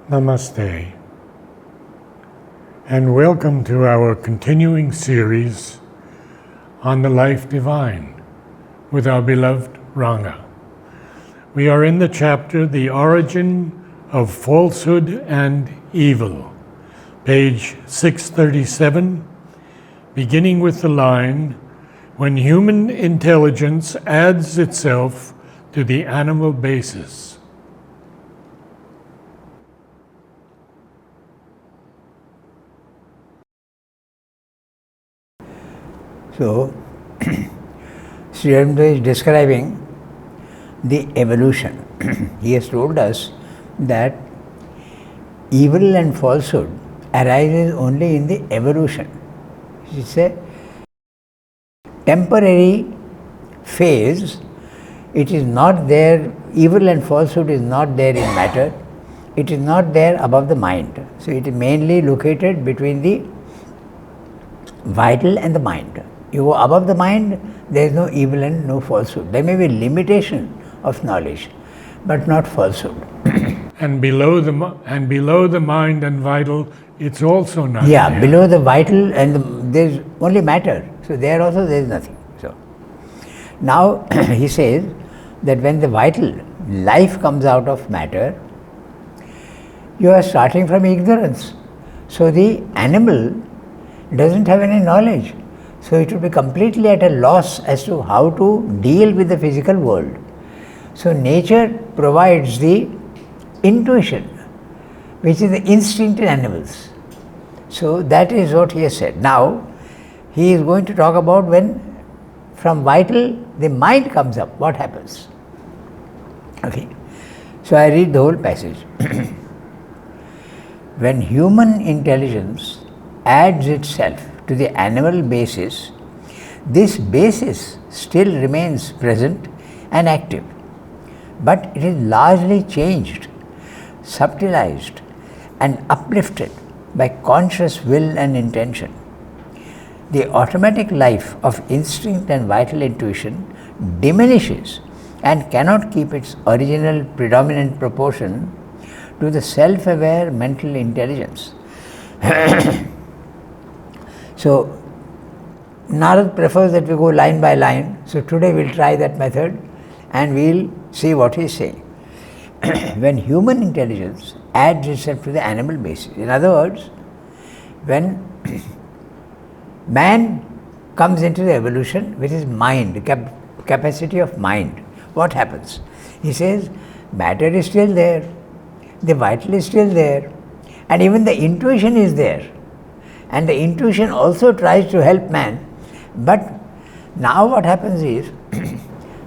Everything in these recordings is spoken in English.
Namaste, and welcome to our continuing series on the life divine with our beloved Ranga. We are in the chapter The Origin of Falsehood and Evil, page 637, beginning with the line, "When human intelligence adds itself to the animal basis." So, Sri Aurobindo is describing the evolution. He has told us that evil and falsehood arises only in the evolution. It's a temporary phase. It is not there, evil and falsehood is not there in matter. It is not there above the mind. So, it is mainly located between the vital and the mind. You go above the mind, there is no evil and no falsehood. There may be limitation of knowledge, but not falsehood. And below the mind and vital, it's also not. Yeah, there. below the vital and there is only matter. So there also there is nothing. So now he says that when the vital life comes out of matter, you are starting from ignorance. So the animal doesn't have any knowledge. So it will be completely at a loss as to how to deal with the physical world. So nature provides the intuition, which is the instinct in animals. So that is what he has said. Now he is going to talk about when from vital the mind comes up, what happens. Okay. So I read the whole passage. When human intelligence adds itself to the animal basis, this basis still remains present and active, but it is largely changed, subtilized and uplifted by conscious will and intention. The automatic life of instinct and vital intuition diminishes and cannot keep its original predominant proportion to the self-aware mental intelligence. So, Narad prefers that we go line by line. So, today we will try that method and we will see what he is saying. When human intelligence adds itself to the animal basis, in other words, when man comes into the evolution with his mind, capacity of mind, what happens? He says, matter is still there, the vital is still there, and even the intuition is there. And the intuition also tries to help man, but now what happens is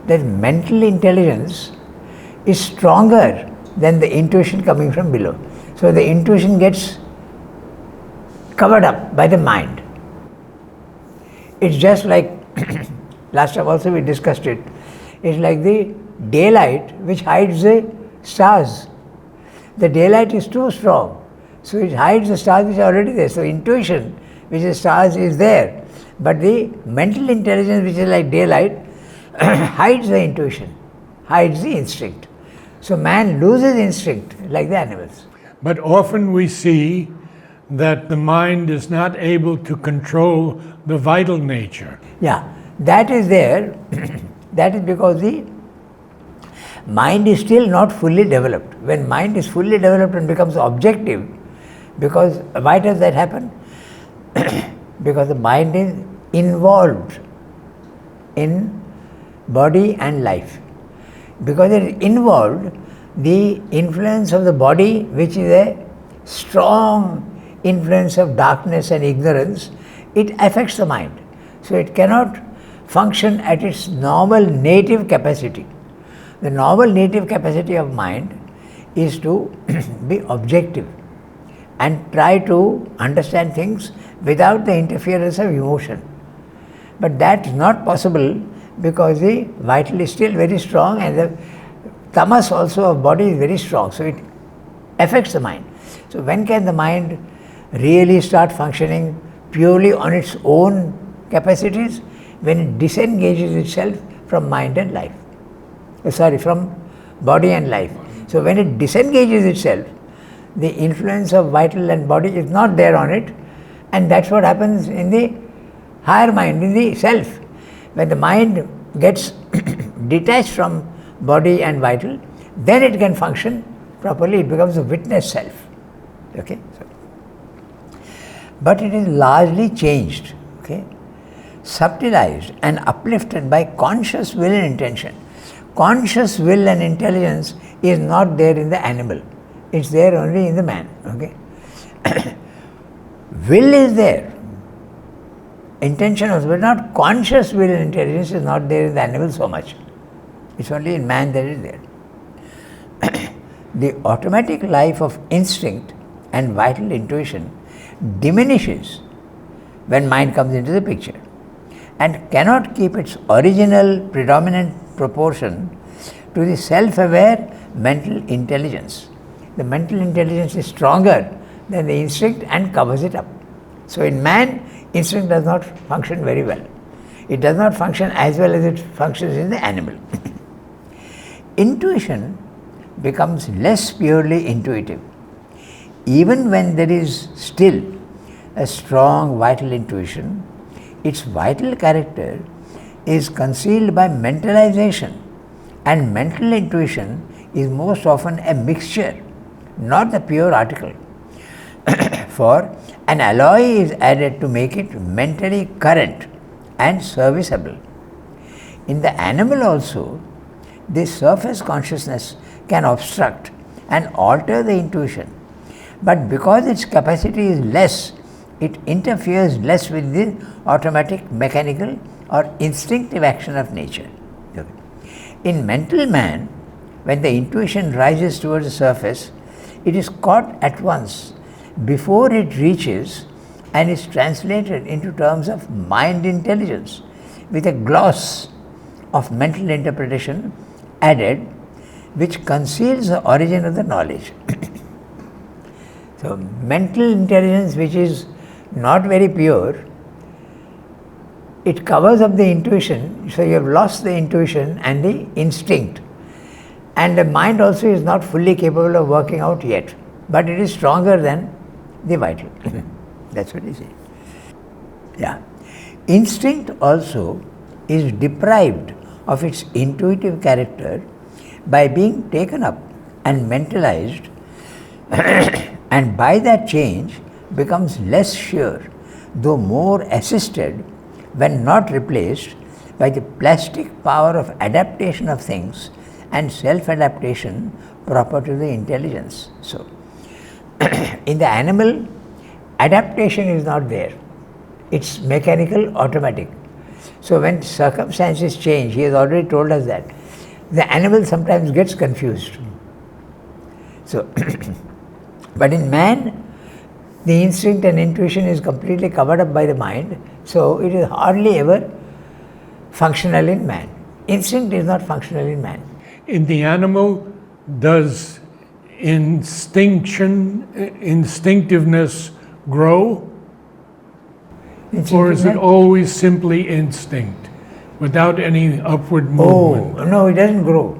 that mental intelligence is stronger than the intuition coming from below. So the intuition gets covered up by the mind. It's just like, last time also we discussed it, it's like the daylight which hides the stars. The daylight is too strong. So it hides the stars which are already there. So intuition, which is stars, is there. But the mental intelligence, which is like daylight, hides the intuition, hides the instinct. So man loses instinct like the animals. But often we see that the mind is not able to control the vital nature. Yeah, that is there. That is because the mind is still not fully developed. When mind is fully developed and becomes objective, because why does that happen? Because the mind is involved in body and life. Because it is involved, the influence of the body, which is a strong influence of darkness and ignorance, it affects the mind. So it cannot function at its normal native capacity. The normal native capacity of mind is to be objective and try to understand things without the interference of emotion. But that is not possible because the vital is still very strong and the tamas also of body is very strong. So it affects the mind. So when can the mind really start functioning purely on its own capacities? When it disengages itself from mind and life. From body and life. So when it disengages itself, the influence of vital and body is not there on it, and that's what happens in the higher mind, in the self. When the mind gets detached from body and vital, then it can function properly, it becomes a witness self. Okay? So, but it is largely changed, okay, subtilized and uplifted by conscious will and intention. Conscious will and intelligence is not there in the animal, it's there only in the man. Okay? Will is there, intention also, but not conscious will and intelligence is not there in the animal so much. It's only in man that it is there. The automatic life of instinct and vital intuition diminishes when mind comes into the picture and cannot keep its original predominant proportion to the self-aware mental intelligence. The mental intelligence is stronger than the instinct and covers it up. So in man, instinct does not function very well. It does not function as well as it functions in the animal. Intuition becomes less purely intuitive. Even when there is still a strong vital intuition, its vital character is concealed by mentalization, and mental intuition is most often a mixture, not the pure article. For an alloy is added to make it mentally current and serviceable. In the animal also, this surface consciousness can obstruct and alter the intuition, but because its capacity is less, it interferes less with the automatic, mechanical or instinctive action of nature. In mental man, when the intuition rises towards the surface, it is caught at once before it reaches and is translated into terms of mind intelligence with a gloss of mental interpretation added, which conceals the origin of the knowledge. So, mental intelligence, which is not very pure, it covers up the intuition, so you have lost the intuition and the instinct. And the mind also is not fully capable of working out yet, but it is stronger than the vital. That's what he says. Yeah. Instinct also is deprived of its intuitive character by being taken up and mentalized, and by that change becomes less sure, though more assisted when not replaced by the plastic power of adaptation of things and self-adaptation proper to the intelligence. So, in the animal, adaptation is not there. It's mechanical, automatic. So when circumstances change, he has already told us that, the animal sometimes gets confused. So, but in man, the instinct and intuition is completely covered up by the mind, so it is hardly ever functional in man. Instinct is not functional in man. In the animal, does instinctiveness grow? Or is it always simply instinct, without any upward movement? Oh, no, it doesn't grow.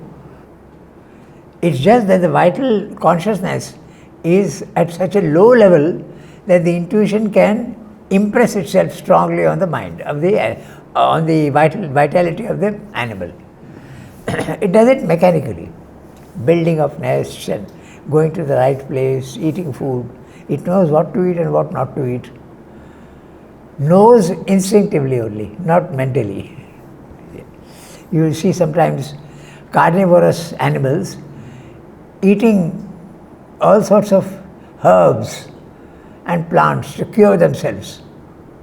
It's just that the vital consciousness is at such a low level that the intuition can impress itself strongly on the mind, on the vitality of the animal. It does it mechanically, building of nests and going to the right place, eating food. It knows what to eat and what not to eat. Knows instinctively only, not mentally. You will see sometimes carnivorous animals eating all sorts of herbs and plants to cure themselves.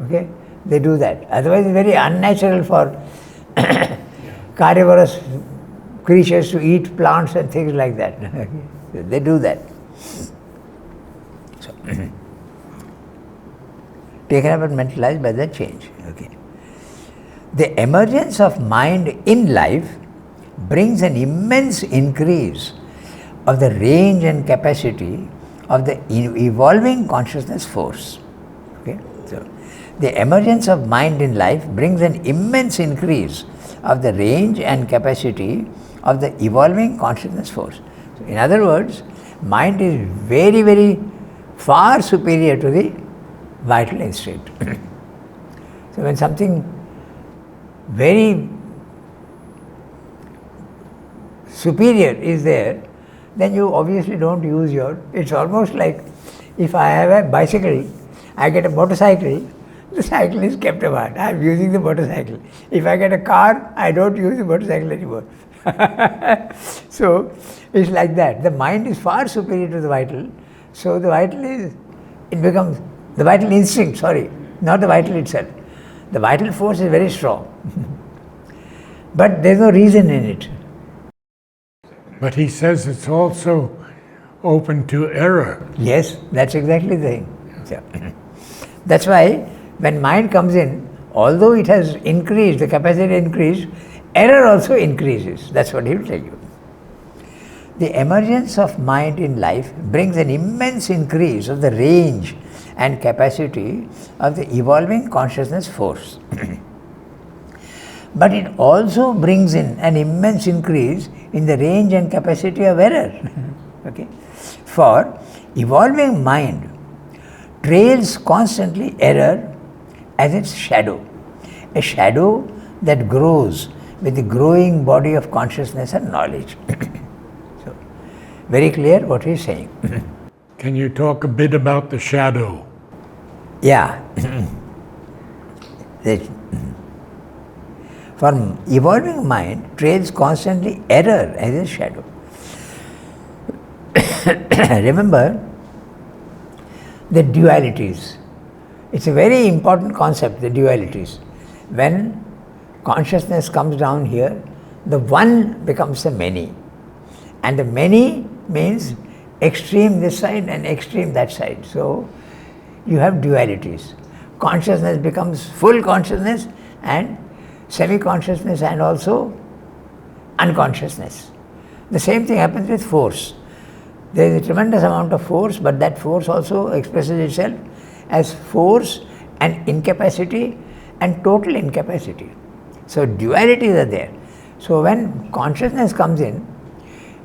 Okay? They do that. Otherwise it's very unnatural for carnivorous creatures to eat plants and things like that. They do that. So, taken up and mentalized by that change. Okay. The emergence of mind in life brings an immense increase of the range and capacity of the evolving consciousness force. Okay? So, the emergence of mind in life brings an immense increase of the range and capacity of the evolving consciousness force. So, in other words, Mind is very, very far superior to the vital instinct. So when something very superior is there, then you obviously don't use it's almost like if I have a bicycle, I get a motorcycle, the cycle is kept apart. I am using the motorcycle. If I get a car, I don't use the motorcycle anymore. So it's like that. The mind is far superior to the vital. So the vital becomes the vital instinct, not the vital itself. The vital force is very strong. But there's no reason in it. But he says it's also open to error. Yes, that's exactly the thing. So, that's why when mind comes in, although it has increased, the capacity increased, error also increases. That's what he will tell you. The emergence of mind in life brings an immense increase of the range and capacity of the evolving consciousness force. But it also brings in an immense increase in the range and capacity of error. Okay? For evolving mind trails constantly error as its shadow, a shadow that grows with the growing body of consciousness and knowledge. So, very clear what he is saying. Can you talk a bit about the shadow? Yeah. For evolving mind trails constantly error as a shadow. Remember the dualities. It's a very important concept, the dualities. When consciousness comes down here, the one becomes the many. And the many means extreme this side and extreme that side. So you have dualities. Consciousness becomes full consciousness and semi-consciousness and also unconsciousness. The same thing happens with force. There is a tremendous amount of force, but that force also expresses itself as force and incapacity and total incapacity. So dualities are there. So when consciousness comes in,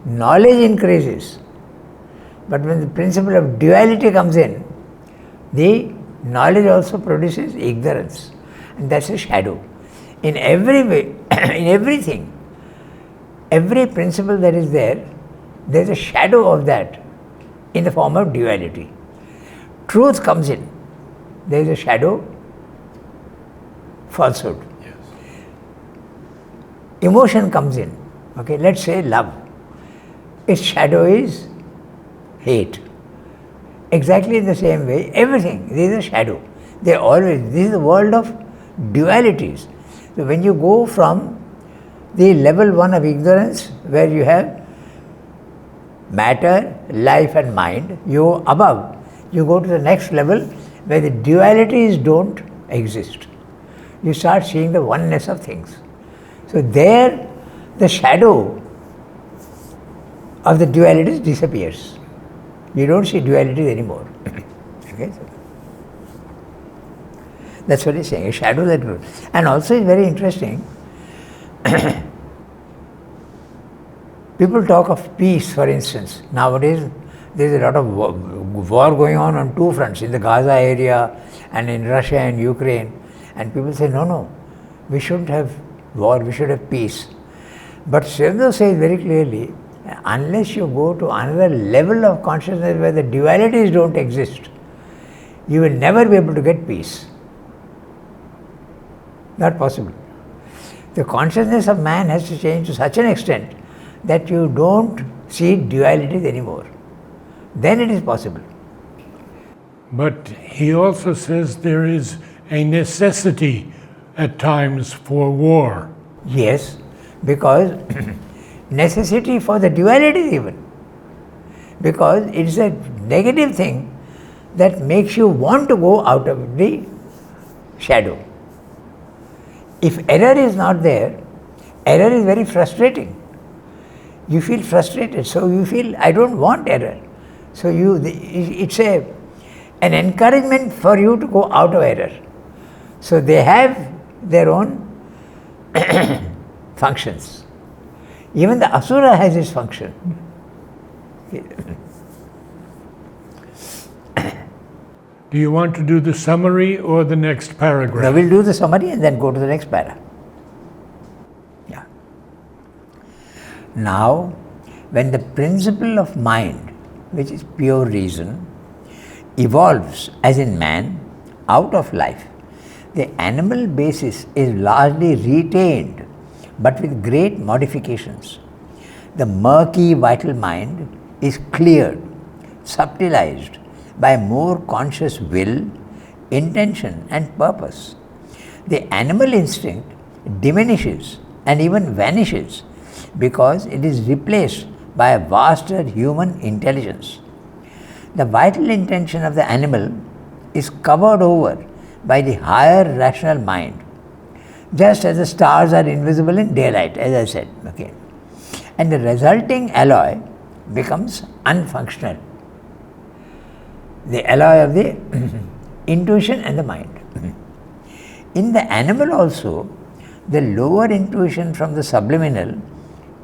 knowledge increases. But when the principle of duality comes in, the knowledge also produces ignorance. And that's a shadow. In every way, in everything, every principle that is there, there's a shadow of that in the form of duality. Truth comes in, there is a shadow, falsehood. Yes. Emotion comes in, okay, let's say love. Its shadow is hate. Exactly in the same way, everything, there is a shadow. This is the world of dualities. So when you go from the level 1 of ignorance, where you have matter, life and mind, you go above, you go to the next level where the dualities don't exist. You start seeing the oneness of things. So there, the shadow of the dualities disappears. You don't see dualities anymore. Okay? So that's what he's saying, a shadow that grows. And also it's very interesting, people talk of peace, for instance. Nowadays, there is a lot of war going on two fronts, in the Gaza area and in Russia and Ukraine. And people say, no, we shouldn't have war, we should have peace. But Srivastava says very clearly, unless you go to another level of consciousness where the dualities don't exist, you will never be able to get peace. Not possible. The consciousness of man has to change to such an extent that you don't see dualities anymore. Then it is possible. But he also says there is a necessity at times for war. Yes, because necessity for the dualities even. Because it is a negative thing that makes you want to go out of the shadow. If error is not there, error is very frustrating. You feel frustrated, so you feel, I don't want error. So it's an encouragement for you to go out of error. So they have their own functions. Even the asura has its function. Do you want to do the summary or the next paragraph? Now we'll do the summary and then go to the next para. Yeah. Now, when the principle of mind, which is pure reason, evolves as in man out of life, the animal basis is largely retained but with great modifications. The murky vital mind is cleared, subtilized by more conscious will, intention and purpose. The animal instinct diminishes and even vanishes because it is replaced by a vaster human intelligence. The vital intention of the animal is covered over by the higher rational mind, just as the stars are invisible in daylight, as I said. Okay. And the resulting alloy becomes unfunctional. The alloy of the intuition and the mind. In the animal also, the lower intuition from the subliminal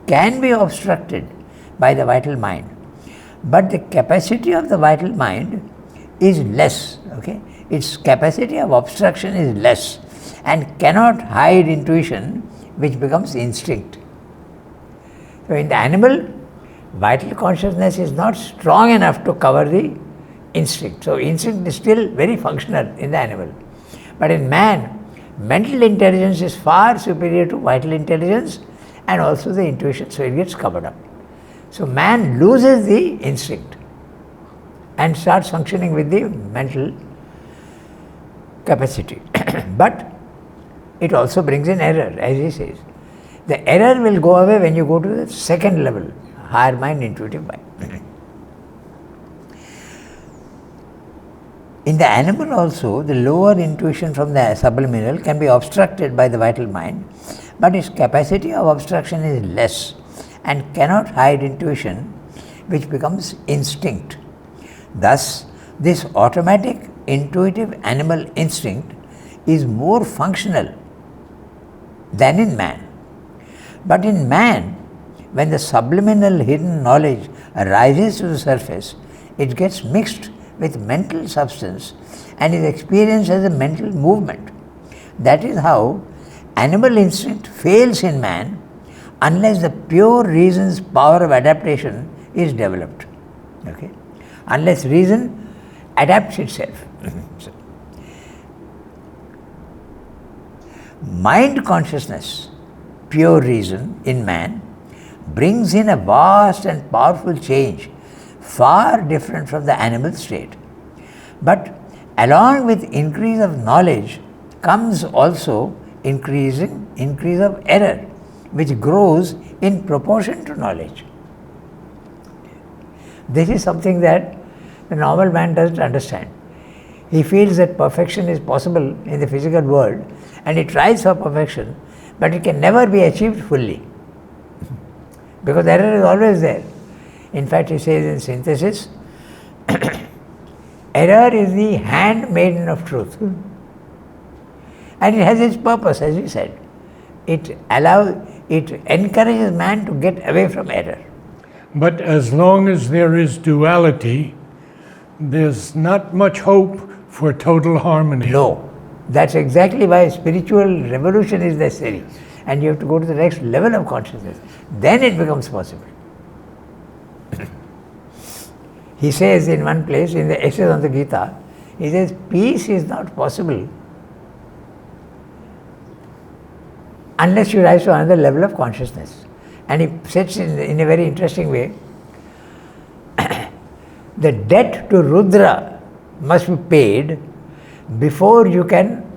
can be obstructed by the vital mind, but the capacity of the vital mind is less. Okay? Its capacity of obstruction is less and cannot hide intuition, which becomes instinct. So in the animal, vital consciousness is not strong enough to cover the instinct. So instinct is still very functional in the animal. But in man, mental intelligence is far superior to vital intelligence and also the intuition, so it gets covered up. So man loses the instinct and starts functioning with the mental capacity. But it also brings in error, as he says. The error will go away when you go to the second level, higher mind, intuitive mind. In the animal also, the lower intuition from the subliminal can be obstructed by the vital mind, but its capacity of obstruction is less and cannot hide intuition, which becomes instinct. Thus, this automatic, intuitive animal instinct is more functional than in man. But in man, when the subliminal hidden knowledge rises to the surface, it gets mixed with mental substance and is experienced as a mental movement. That is how animal instinct fails in man unless the pure reason's power of adaptation is developed. Okay? Unless reason adapts itself. So, mind consciousness, pure reason in man, brings in a vast and powerful change, far different from the animal state. But along with increase of knowledge comes also increase of error, which grows in proportion to knowledge. This is something that the normal man doesn't understand. He feels that perfection is possible in the physical world and he tries for perfection, but it can never be achieved fully because error is always there. In fact, he says in synthesis, error is the handmaiden of truth. And it has its purpose, as we said. It encourages man to get away from error. But as long as there is duality, there's not much hope for total harmony. No. That's exactly why spiritual revolution is necessary. And you have to go to the next level of consciousness. Then it becomes possible. He says in one place, in the Essays on the Gita, he says, peace is not possible unless you rise to another level of consciousness. And he says in a very interesting way, the debt to Rudra must be paid before you can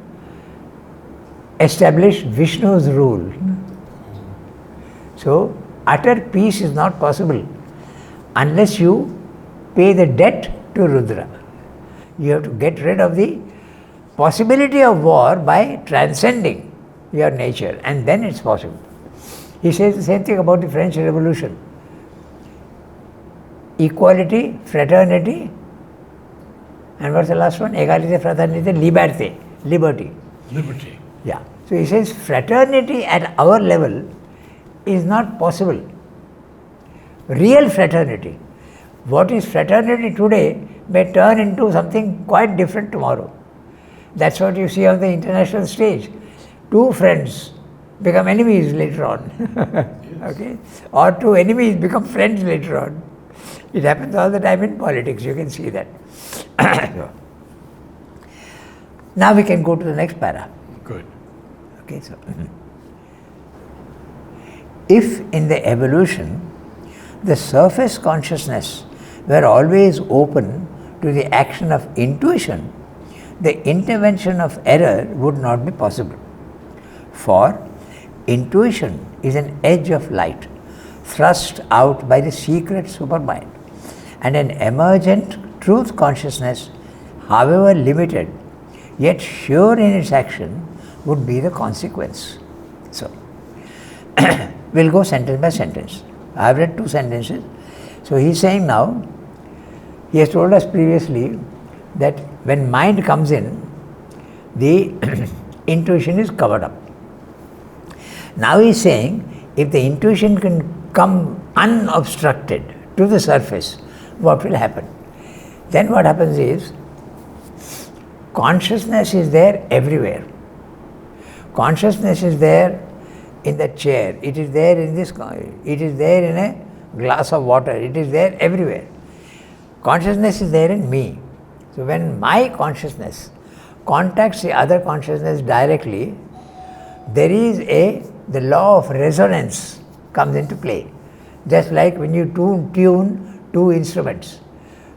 establish Vishnu's rule. So, utter peace is not possible unless you pay the debt to Rudra. You have to get rid of the possibility of war by transcending your nature, and then it's possible. He says the same thing about the French Revolution. Equality, fraternity, and what's the last one? Égalité, fraternité, liberté, liberty. Liberty. Yeah. So he says fraternity at our level is not possible. Real fraternity. What is fraternity today may turn into something quite different tomorrow. That's what you see on the international stage. Two friends become enemies later on. Okay? Or two enemies become friends later on. It happens all the time in politics, you can see that. Now we can go to the next para. Good. Okay, so if in the evolution the surface consciousness were always open to the action of intuition, the intervention of error would not be possible. For intuition is an edge of light thrust out by the secret supermind, and an emergent truth consciousness, however limited, yet sure in its action, would be the consequence. So, we'll go sentence by sentence. I have read two sentences. So, he is saying now, he has told us previously that when mind comes in, the intuition is covered up. Now he is saying, if the intuition can come unobstructed to the surface, what will happen? Then what happens is, consciousness is there everywhere. Consciousness is there in the chair, it is there in this, it is there in a glass of water, it is there everywhere. Consciousness is there in me. So when my consciousness contacts the other consciousness directly, there is the law of resonance comes into play. Just like when you tune two instruments.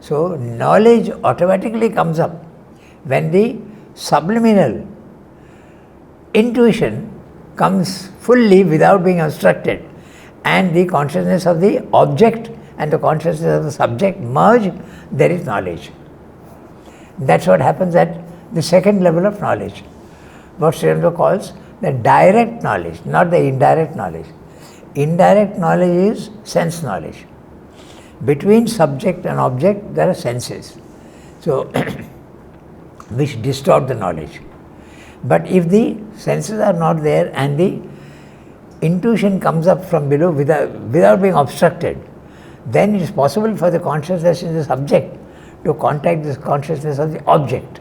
So knowledge automatically comes up when the subliminal intuition comes fully without being obstructed, and the consciousness of the object and the consciousness of the subject merge, there is knowledge. That's what happens at the second level of knowledge, what Sri Aurobindo calls the direct knowledge, not the indirect knowledge. Indirect knowledge is sense knowledge. Between subject and object there are senses, so which distort the knowledge. But if the senses are not there and the intuition comes up from below without being obstructed, then it is possible for the consciousness in the subject to contact this consciousness of the object,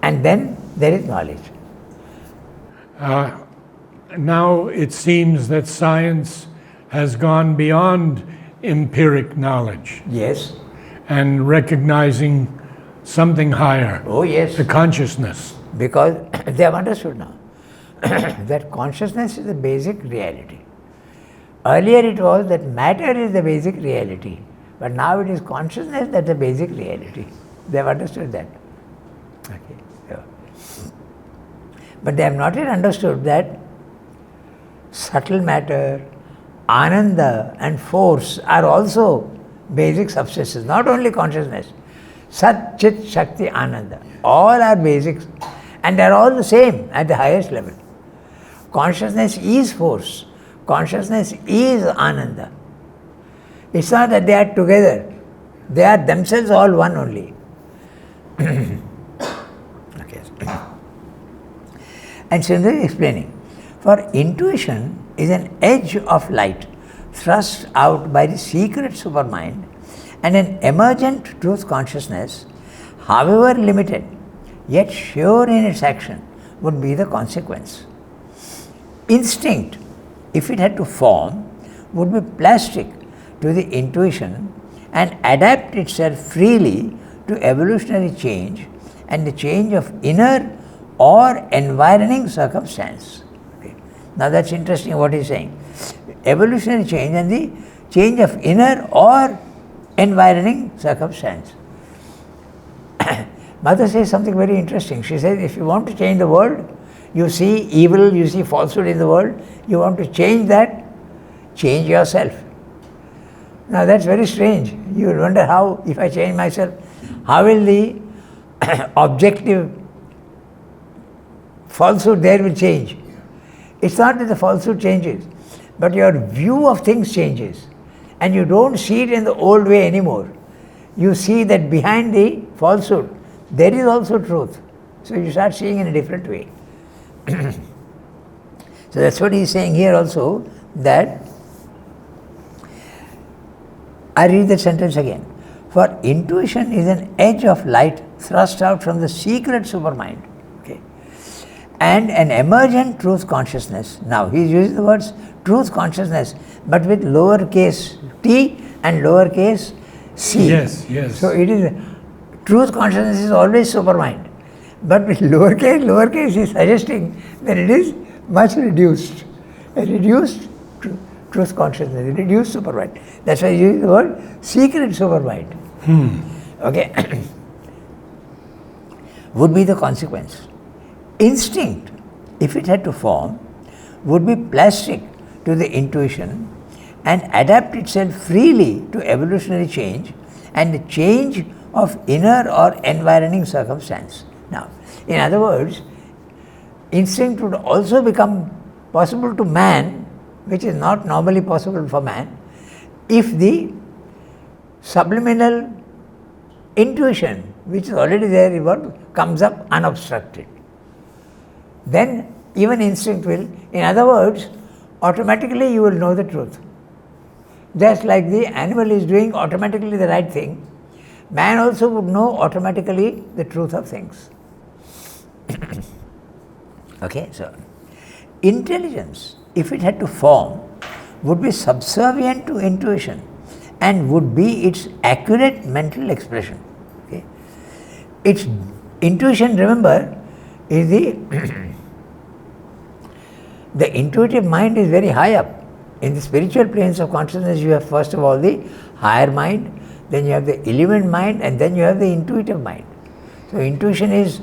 and then there is knowledge. Now it seems that science has gone beyond empiric knowledge. Yes. And recognizing something higher. Oh yes. The consciousness. Because they have understood now that consciousness is the basic reality. Earlier it was that matter is the basic reality, but now it is consciousness that is the basic reality. They have understood that. Okay. Yeah. But they have not yet understood that subtle matter, ananda and force are also basic substances, not only consciousness. Sat, Chit, Shakti, Ananda, all are basics, and they are all the same at the highest level. Consciousness is force, consciousness is Ananda. It's not that they are together, they are themselves all one only. Okay. And similarly explaining, for intuition is an edge of light thrust out by the secret supermind, and an emergent truth consciousness, however limited, yet sure in its action, would be the consequence. Instinct, if it had to form, would be plastic to the intuition and adapt itself freely to evolutionary change and the change of inner or environing circumstance. Okay. Now that's interesting what he's saying. Evolutionary change and the change of inner or environing circumstance. Mother says something very interesting. She says, if you want to change the world, you see evil, you see falsehood in the world, you want to change that, change yourself. Now that's very strange. You will wonder how, if I change myself, how will the objective falsehood there will change? It's not that the falsehood changes, but your view of things changes. And you don't see it in the old way anymore. You see that behind the falsehood, there is also truth. So you start seeing in a different way. So that's what he is saying here also, that I read that sentence again. For intuition is an edge of light thrust out from the secret supermind. Okay. And an emergent truth consciousness. Now he is using the words truth consciousness, but with lowercase t and lowercase c. Yes, yes. So it is, truth consciousness is always supermind. But with lowercase is suggesting that it is much reduced. A reduced truth consciousness, a reduced supermind. That's why you use the word secret supermind. Okay. Would be the consequence. Instinct, if it had to form, would be plastic to the intuition and adapt itself freely to evolutionary change and the change of inner or environing circumstance. Now, in other words, instinct would also become possible to man, which is not normally possible for man, if the subliminal intuition, which is already there involved, comes up unobstructed. Then even instinct will, in other words, automatically you will know the truth. Just like the animal is doing automatically the right thing, man also would know automatically the truth of things. Okay, so intelligence, if it had to form, would be subservient to intuition and would be its accurate mental expression. Okay. Its intuition, remember, is the intuitive mind is very high up. In the spiritual planes of consciousness, you have first of all the higher mind, then you have the element mind, and then you have the intuitive mind. So intuition is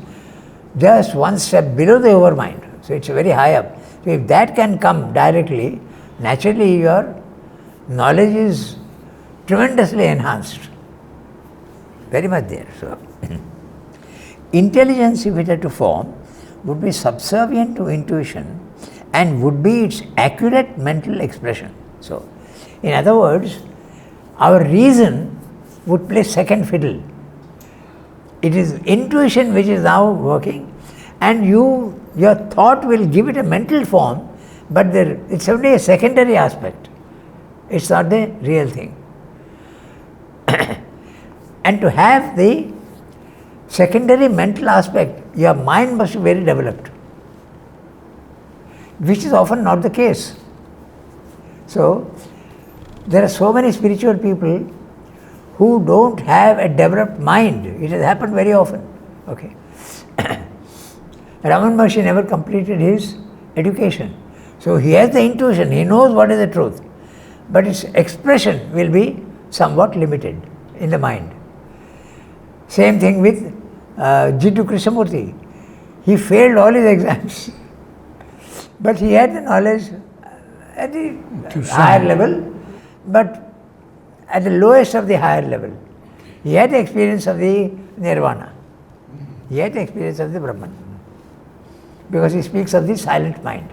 just one step below the overmind. So it's very high up. So if that can come directly, naturally your knowledge is tremendously enhanced. Very much there. So intelligence, if it had to form, would be subservient to intuition and would be its accurate mental expression. So, in other words, our reason would play second fiddle. It is intuition which is now working, and your thought will give it a mental form, but it's only a secondary aspect. It's not the real thing. And to have the secondary mental aspect, your mind must be very developed, which is often not the case. So, there are so many spiritual people who don't have a developed mind. It has happened very often. Okay. Raman Maharshi never completed his education. So, he has the intuition, he knows what is the truth, but its expression will be somewhat limited in the mind. Same thing with Jiddu Krishnamurti. He failed all his exams. But he had the knowledge at the higher level, but at the lowest of the higher level. He had the experience of the Nirvana. He had the experience of the Brahman. Because he speaks of the silent mind.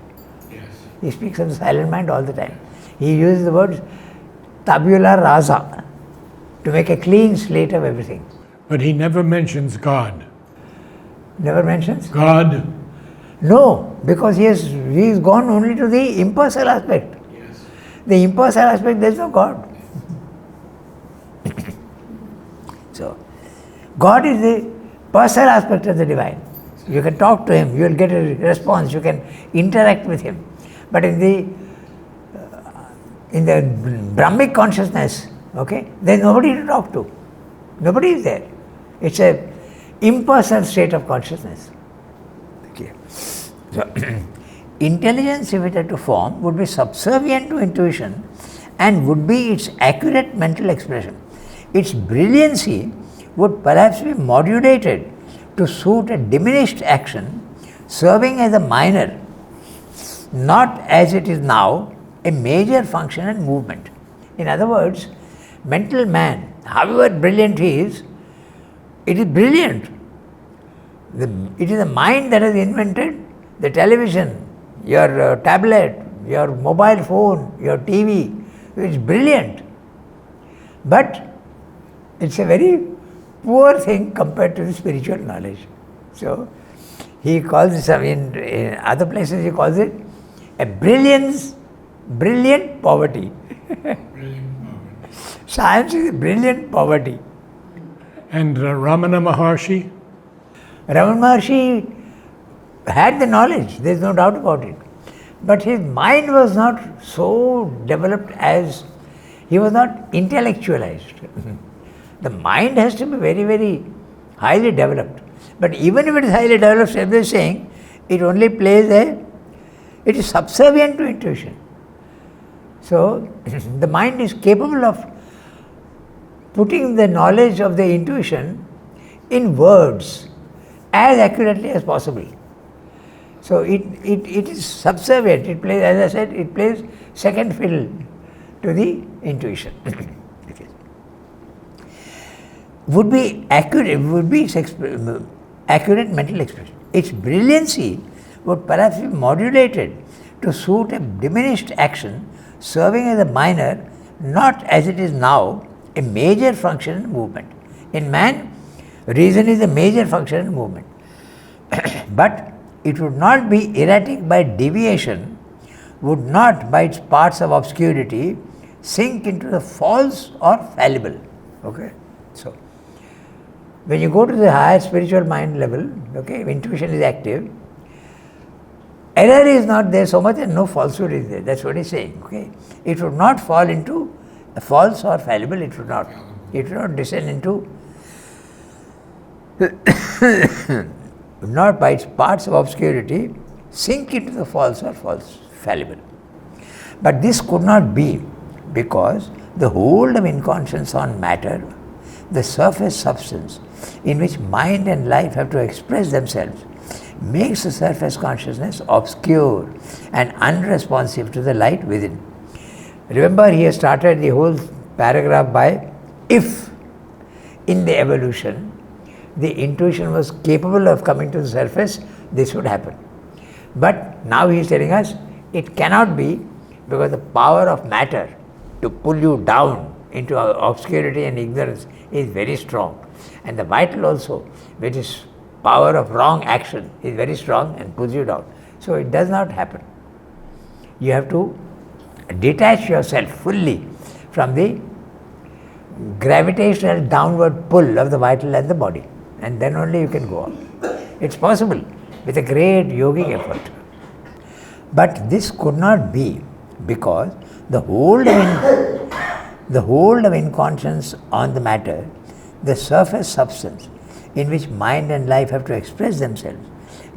Yes. He speaks of the silent mind all the time. He uses the word tabula rasa to make a clean slate of everything. But he never mentions God. Never mentions? God. No, because he is gone only to the impersonal aspect. Yes. The impersonal aspect, there is no God. So, God is the personal aspect of the divine. You can talk to him, you will get a response, you can interact with him. But in the Brahmic consciousness, okay, there is nobody to talk to. Nobody is there. It's a impersonal state of consciousness. Okay. So, intelligence, if it had to form, would be subservient to intuition and would be its accurate mental expression. Its brilliancy would perhaps be modulated to suit a diminished action, serving as a minor, not as it is now, a major function and movement. In other words, mental man, however brilliant he is, it is brilliant. It is the mind that has invented the television, your tablet, your mobile phone, your TV. It's brilliant. But it's a very poor thing compared to the spiritual knowledge. So, he calls it, in other places he calls it a brilliant poverty. Science is brilliant poverty. And Ramana Maharshi? Ramana Maharshi had the knowledge, there is no doubt about it. But his mind was not so developed as, he was not intellectualized. The mind has to be very, very highly developed. But even if it is highly developed, as they are saying, it only it is subservient to intuition. So, the mind is capable of putting the knowledge of the intuition in words as accurately as possible. So, it is subservient, it plays, as I said, it plays second fiddle to the intuition. Okay. Would be accurate mental expression. Its brilliancy would perhaps be modulated to suit a diminished action, serving as a minor, not as it is now, a major function in movement. In man, reason is a major function in movement. But it would not be erratic by deviation, would not by its parts of obscurity sink into the false or fallible. Okay? So, when you go to the higher spiritual mind level, okay, intuition is active, error is not there so much and no falsehood is there. That's what he's saying. Okay? It would not fall into a false or fallible, it would not. It would not descend into not by its parts of obscurity sink into the false or fallible. But this could not be because the hold of inconscience on matter, the surface substance in which mind and life have to express themselves, makes the surface consciousness obscure and unresponsive to the light within. Remember, he has started the whole paragraph by, if in the evolution the intuition was capable of coming to the surface, this would happen. But now he is telling us it cannot be, because the power of matter to pull you down into obscurity and ignorance is very strong. And the vital also, which is power of wrong action, is very strong and pulls you down. So it does not happen. You have to detach yourself fully from the gravitational downward pull of the vital and the body, and then only you can go up. It's possible with a great yogic effort. But this could not be because the hold of inconscience on the matter, the surface substance in which mind and life have to express themselves,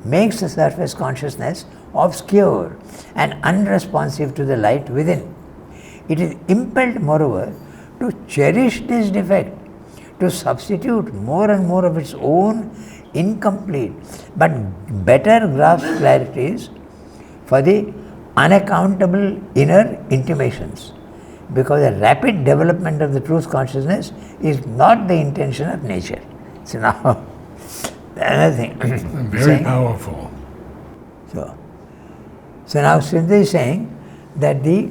makes the surface consciousness obscure and unresponsive to the light within. It is impelled, moreover, to cherish this defect, to substitute more and more of its own incomplete but better grasped clarities for the unaccountable inner intimations, because a rapid development of the truth consciousness is not the intention of nature. So now, another thing. Very powerful. So now Srinivas is saying that the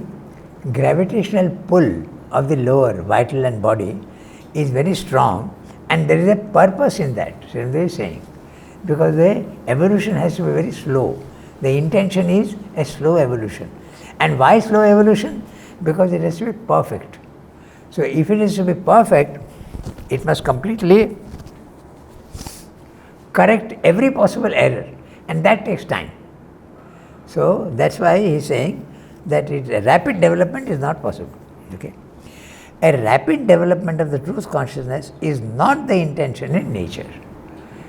gravitational pull of the lower, vital and body, is very strong, and there is a purpose in that, Srinivas is saying, because the evolution has to be very slow. The intention is a slow evolution. And why slow evolution? Because it has to be perfect. So if it is to be perfect, it must completely correct every possible error, and that takes time. So that's why he is saying that a rapid development is not possible. Okay? A rapid development of the truth consciousness is not the intention in nature.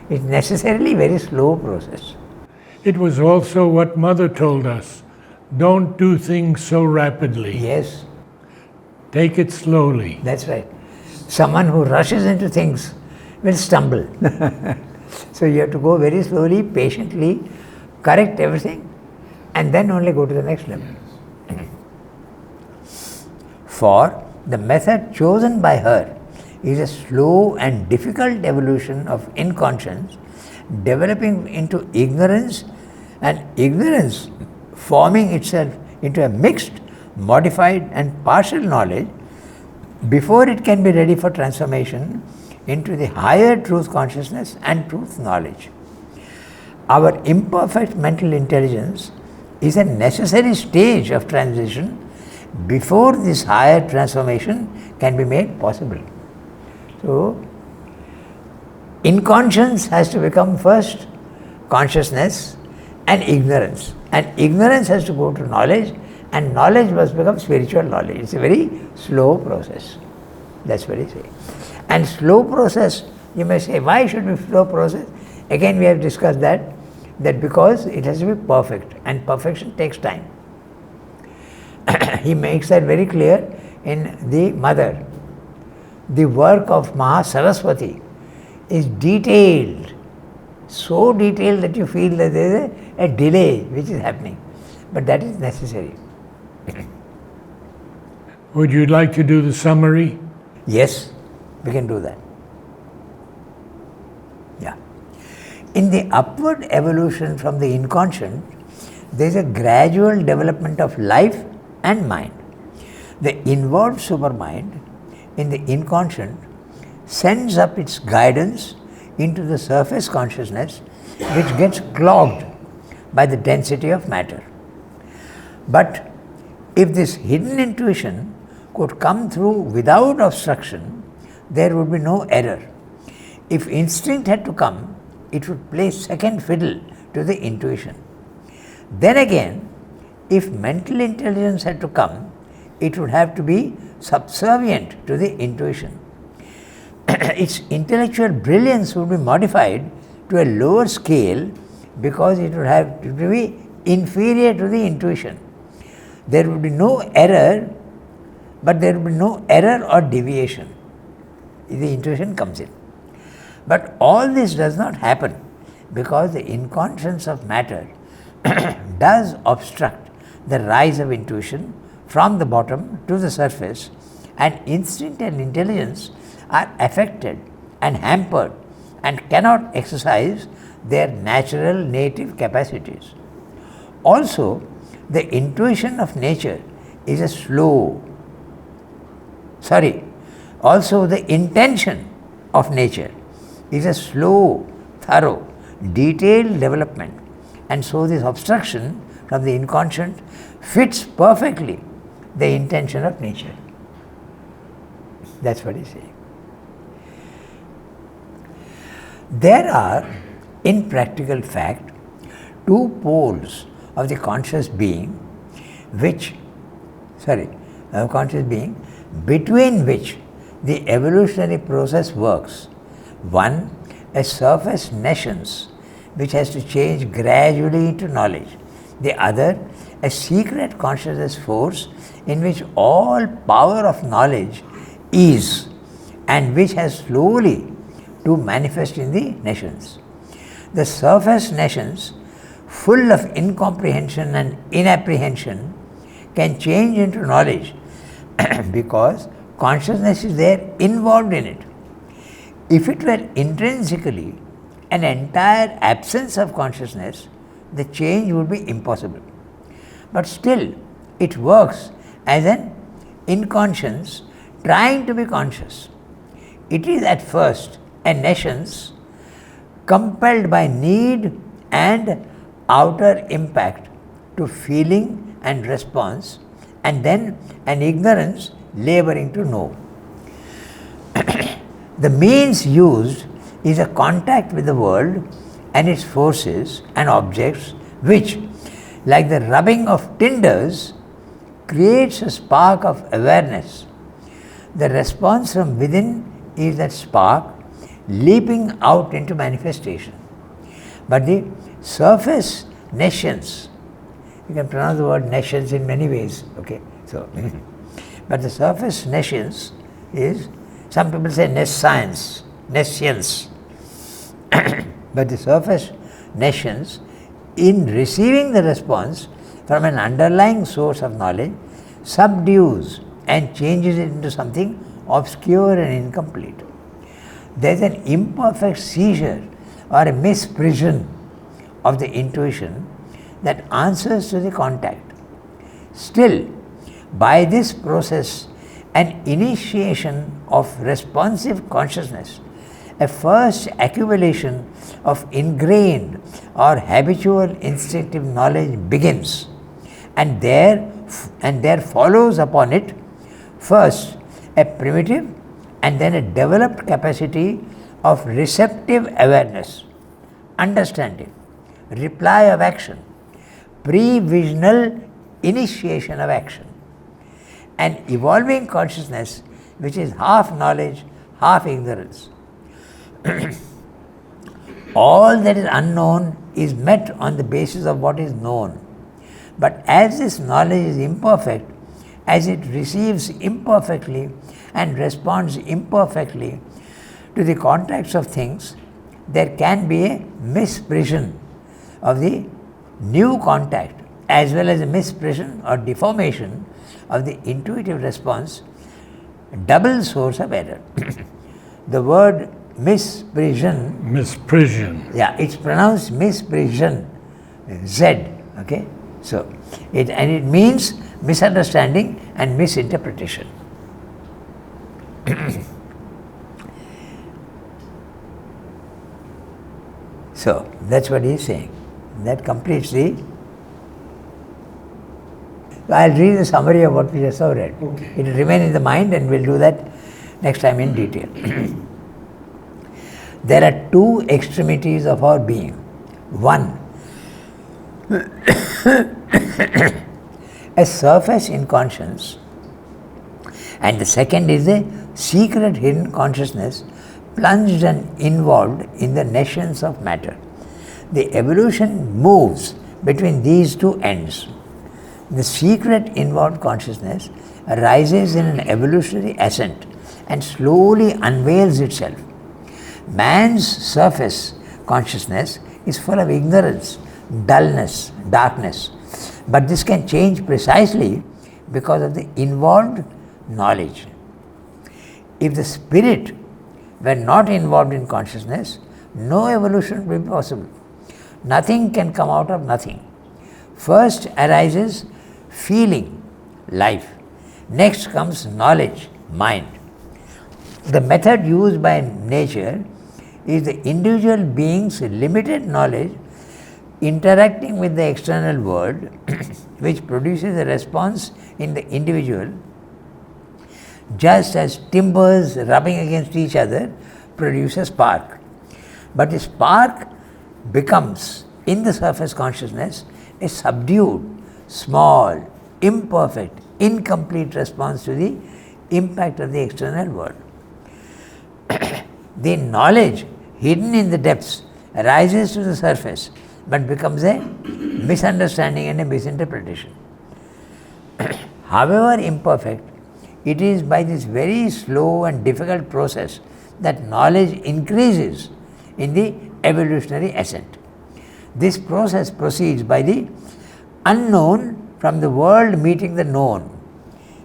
It's necessarily a very slow process. It was also what Mother told us. Don't do things so rapidly. Yes. Take it slowly. That's right. Someone who rushes into things will stumble. So you have to go very slowly, patiently, correct everything, and then only go to the next level. For the method chosen by her is a slow and difficult evolution of inconscience, developing into ignorance, and ignorance forming itself into a mixed, modified and partial knowledge before it can be ready for transformation into the higher truth consciousness and truth knowledge. Our imperfect mental intelligence is a necessary stage of transition before this higher transformation can be made possible. So, inconscience has to become first consciousness and ignorance. And ignorance has to go to knowledge, and knowledge must become spiritual knowledge. It's a very slow process. That's what he says. And slow process, you may say, why should be slow process? Again, we have discussed that because it has to be perfect, and perfection takes time. He makes that very clear in the Mother. The work of Maha Saraswati is detailed, so detailed that you feel that there is a delay which is happening, but that is necessary. Would you like to do the summary? Yes, we can do that. Yeah. In the upward evolution from the inconscient, there is a gradual development of life and mind. The inward supermind in the inconscient sends up its guidance into the surface consciousness, which gets clogged by the density of matter. But if this hidden intuition could come through without obstruction, there would be no error. If instinct had to come, it would play second fiddle to the intuition. Then again, if mental intelligence had to come, it would have to be subservient to the intuition. Its intellectual brilliance would be modified to a lower scale because it would have to be inferior to the intuition. There would be no error, but there would be no error or deviation. The intuition comes in. But all this does not happen because the inconscience of matter does obstruct the rise of intuition from the bottom to the surface, and instinct and intelligence are affected and hampered and cannot exercise their natural native capacities. Also, the intuition of nature is a also the intention of nature is a slow, thorough, detailed development, and so this obstruction from the inconscient fits perfectly the intention of nature. That's what he's saying. There are, in practical fact, two poles of the conscious being between which the evolutionary process works. One, a surface nescience which has to change gradually into knowledge. The other, a secret consciousness force in which all power of knowledge is, and which has slowly to manifest in the nescience. The surface nescience, full of incomprehension and inapprehension, can change into knowledge because consciousness is there involved in it. If it were intrinsically an entire absence of consciousness, the change would be impossible. But still, it works as an inconscience trying to be conscious. It is at first a nescience compelled by need and outer impact to feeling and response, and then an ignorance laboring to know. The means used is a contact with the world and its forces and objects, which, like the rubbing of tinders, creates a spark of awareness. The response from within is that spark leaping out into manifestation. But the surface nescience, you can pronounce the word nescience in many ways, okay? So, but the surface nescience is, some people say nescience, but the surface nescience, in receiving the response from an underlying source of knowledge, subdues and changes it into something obscure and incomplete. There is an imperfect seizure or a misprision of the intuition that answers to the contact. Still, by this process, an initiation of responsive consciousness, a first accumulation of ingrained or habitual instinctive knowledge begins, and there there follows upon it first a primitive and then a developed capacity of receptive awareness, understanding, reply of action, pre-visional initiation of action, an evolving consciousness which is half knowledge, half ignorance. All that is unknown is met on the basis of what is known. But as this knowledge is imperfect, as it receives imperfectly and responds imperfectly to the contacts of things, there can be a misprision of the new contact as well as a misprision or deformation of the intuitive response, double source of error. The word misprision. Misprision. Yeah, it's pronounced misprision, Z, okay? So, it means misunderstanding and misinterpretation. So, that's what he is saying. That completes the... I'll read the summary of what we just now read. Okay. It will remain in the mind and we'll do that next time in detail. There are two extremities of our being. One, a surface in conscience, and the second is a secret hidden consciousness plunged and involved in the nescience of matter. The evolution moves between these two ends. The secret involved consciousness arises in an evolutionary ascent and slowly unveils itself. Man's surface consciousness is full of ignorance, dullness, darkness, but this can change precisely because of the involved knowledge. If the spirit were not involved in consciousness, no evolution will be possible. Nothing can come out of nothing. First arises feeling, life. Next comes knowledge, mind. The method used by nature is the individual being's limited knowledge interacting with the external world, which produces a response in the individual, just as timbers rubbing against each other produce a spark. But the spark becomes, in the surface consciousness, a subdued, small, imperfect, incomplete response to the impact of the external world. The knowledge hidden in the depths rises to the surface but becomes a misunderstanding and a misinterpretation. However imperfect, it is by this very slow and difficult process that knowledge increases in the evolutionary ascent. This process proceeds by the unknown from the world meeting the known,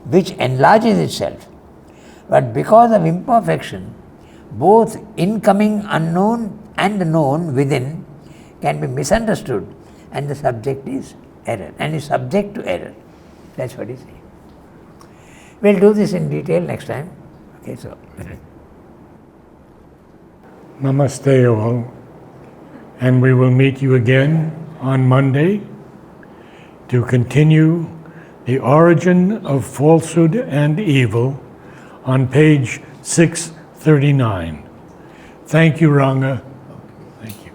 which enlarges itself. But because of imperfection, both incoming unknown and the known within can be misunderstood, and the subject is error, and is subject to error. That's what he's saying. We'll do this in detail next time. Okay, so. Namaste all, and we will meet you again on Monday to continue The Origin of Falsehood and Evil on page 639. Thank you, Ranga. Thank you.